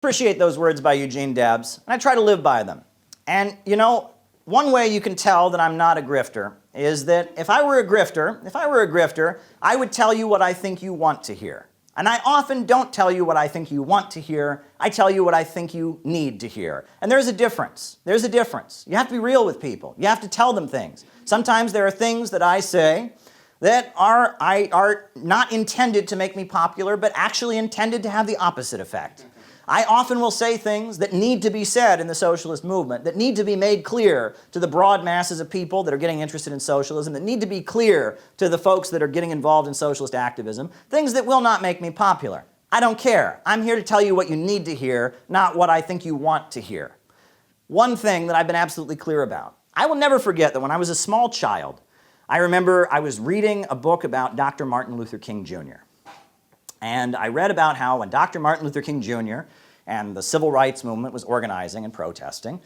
Appreciate those words by Eugene Debs, and I try to live by them. And you know, one way you can tell that I'm not a grifter is that if I were a grifter, I would tell you what I think you want to hear. And I often don't tell you what I think you want to hear, I tell you what I think you need to hear. And there's a difference. There's a difference. You have to be real with people. You have to tell them things. Sometimes there are things that I say that are not intended to make me popular, but actually intended to have the opposite effect. I often will say things that need to be said in the socialist movement, that need to be made clear to the broad masses of people that are getting interested in socialism, that need to be clear to the folks that are getting involved in socialist activism, things that will not make me popular. I don't care. I'm here to tell you what you need to hear, not what I think you want to hear. One thing that I've been absolutely clear about. I will never forget that when I was a small child, I remember I was reading a book about Dr. Martin Luther King Jr. And I read about how when Dr. Martin Luther King Jr. and the civil rights movement was organizing and protesting,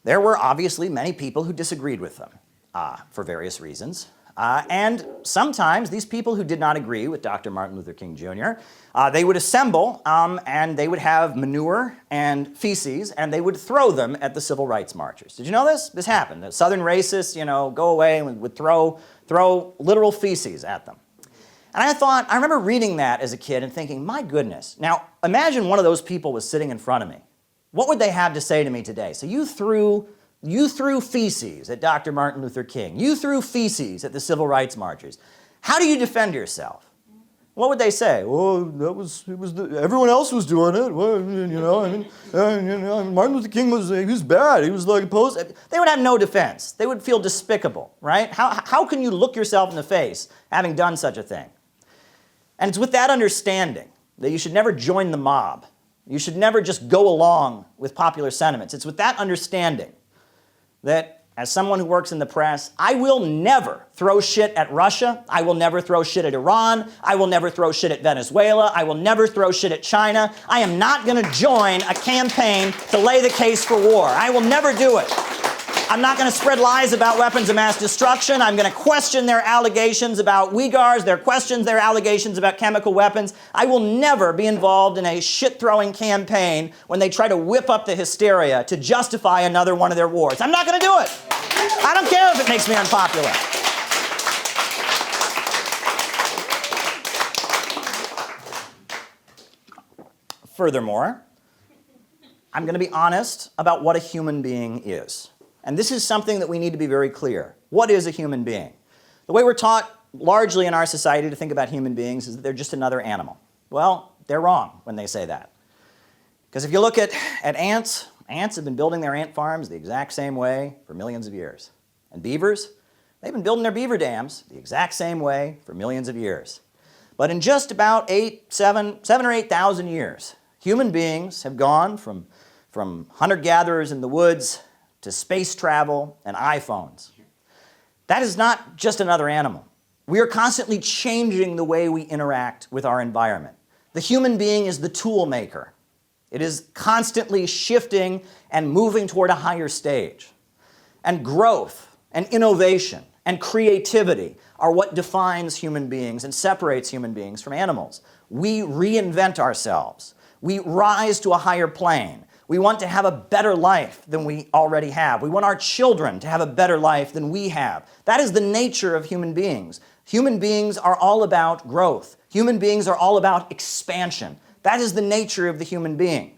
there were obviously many people who disagreed with them for various reasons. And sometimes these people who did not agree with Dr. Martin Luther King Jr., they would assemble and they would have manure and feces and they would throw them at the civil rights marchers. Did you know this? This happened. The Southern racists, you know, go away and would throw literal feces at them. And I remember reading that as a kid and thinking, my goodness. Now, imagine one of those people was sitting in front of me. What would they have to say to me today? So you threw feces at Dr. Martin Luther King. You threw feces at the civil rights marchers. How do you defend yourself? What would they say? Well, everyone else was doing it. Well, you know, Martin Luther King was bad. He was like opposed. They would have no defense. They would feel despicable, right? How can you look yourself in the face having done such a thing? And it's with that understanding that you should never join the mob. You should never just go along with popular sentiments. It's with that understanding that, as someone who works in the press, I will never throw shit at Russia. I will never throw shit at Iran. I will never throw shit at Venezuela. I will never throw shit at China. I am not going to join a campaign to lay the case for war. I will never do it. I'm not going to spread lies about weapons of mass destruction. I'm going to question their allegations about Uyghurs, their allegations about chemical weapons. I will never be involved in a shit-throwing campaign when they try to whip up the hysteria to justify another one of their wars. I'm not going to do it. I don't care if it makes me unpopular. Furthermore, I'm going to be honest about what a human being is. And this is something that we need to be very clear. What is a human being? The way we're taught largely in our society to think about human beings is that they're just another animal. Well, they're wrong when they say that. Because if you look at ants, ants have been building their ant farms the exact same way for millions of years. And beavers, they've been building their beaver dams the exact same way for millions of years. But in just about 7 or 8,000 years, human beings have gone from hunter-gatherers in the woods to space travel and iPhones. That is not just another animal. We are constantly changing the way we interact with our environment. The human being is the tool maker. It is constantly shifting and moving toward a higher stage. And growth and innovation and creativity are what defines human beings and separates human beings from animals. We reinvent ourselves. We rise to a higher plane. We want to have a better life than we already have. We want our children to have a better life than we have. That is the nature of human beings. Human beings are all about growth. Human beings are all about expansion. That is the nature of the human being.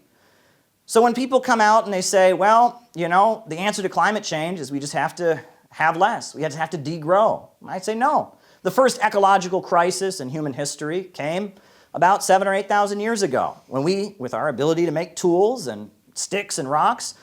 So when people come out and they say, well, you know, the answer to climate change is we just have to have less. We just have to degrow. I say no. The first ecological crisis in human history came about 7 or 8,000 years ago, when we, with our ability to make tools and sticks and rocks,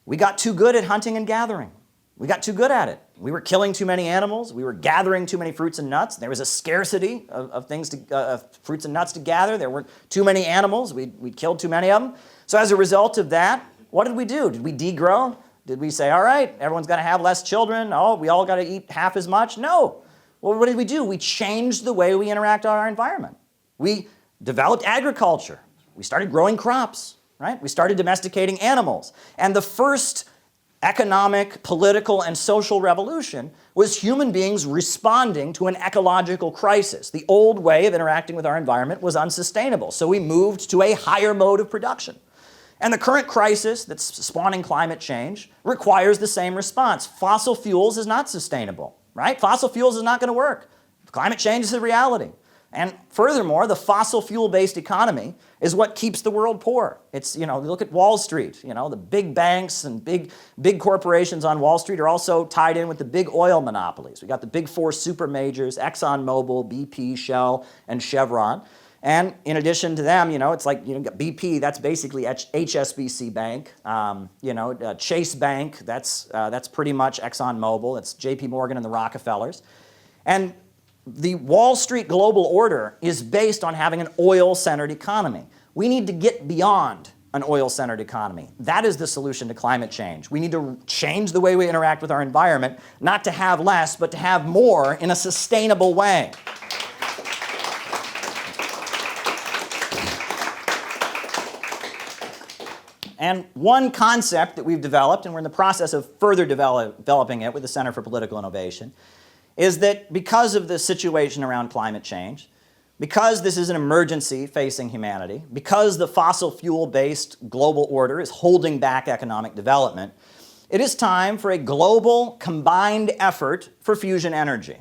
we got too good at hunting and gathering. We got too good at it. We were killing too many animals. We were gathering too many fruits and nuts. There was a scarcity of fruits and nuts to gather. There weren't too many animals. We killed too many of them. So as a result of that, what did we do? Did we degrow? Did we say, all right, everyone's got to have less children? Oh, we all got to eat half as much? No. Well, what did we do? We changed the way we interact with our environment. We developed agriculture. We started growing crops. Right? We started domesticating animals. And the first economic, political, and social revolution was human beings responding to an ecological crisis. The old way of interacting with our environment was unsustainable, so we moved to a higher mode of production. And the current crisis that's spawning climate change requires the same response. Fossil fuels is not sustainable, right? Fossil fuels is not going to work. Climate change is a reality. And furthermore, the fossil fuel-based economy is what keeps the world poor. It's, look at Wall Street. The big banks and big corporations on Wall Street are also tied in with the big oil monopolies. We got the big four super majors, ExxonMobil, BP, Shell, and Chevron. And in addition to them, it's like, BP, that's basically HSBC Bank. Chase Bank, that's pretty much ExxonMobil. It's JP Morgan and the Rockefellers. And the Wall Street global order is based on having an oil-centered economy. We need to get beyond an oil-centered economy. That is the solution to climate change. We need to change the way we interact with our environment, not to have less, but to have more in a sustainable way. And one concept that we've developed, and we're in the process of further developing it with the Center for Political Innovation, is that because of the situation around climate change, because this is an emergency facing humanity, because the fossil fuel-based global order is holding back economic development, it is time for a global combined effort for fusion energy.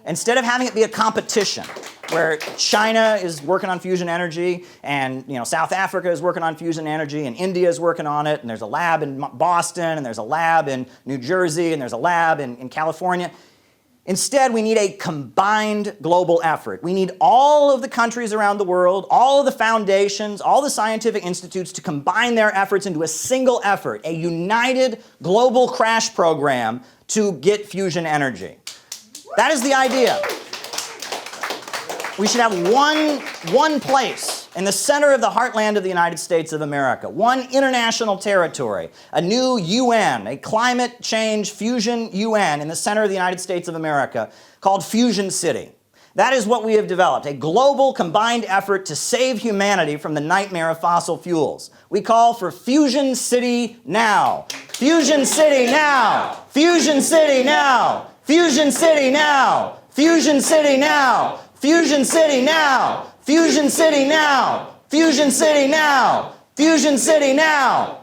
Instead of having it be a competition where China is working on fusion energy and South Africa is working on fusion energy and India is working on it and there's a lab in Boston and there's a lab in New Jersey and there's a lab in California. Instead, we need a combined global effort. We need all of the countries around the world, all of the foundations, all the scientific institutes to combine their efforts into a single effort, a united global crash program to get fusion energy. That is the idea. We should have one place in the center of the heartland of the United States of America, one international territory, a new UN, a climate change fusion UN in the center of the United States of America called Fusion City. That is what we have developed, a global combined effort to save humanity from the nightmare of fossil fuels. We call for Fusion City now. Fusion City now. Fusion City now. Fusion City now. Fusion City now. Fusion City now! Fusion City now! Fusion City now! Fusion City now!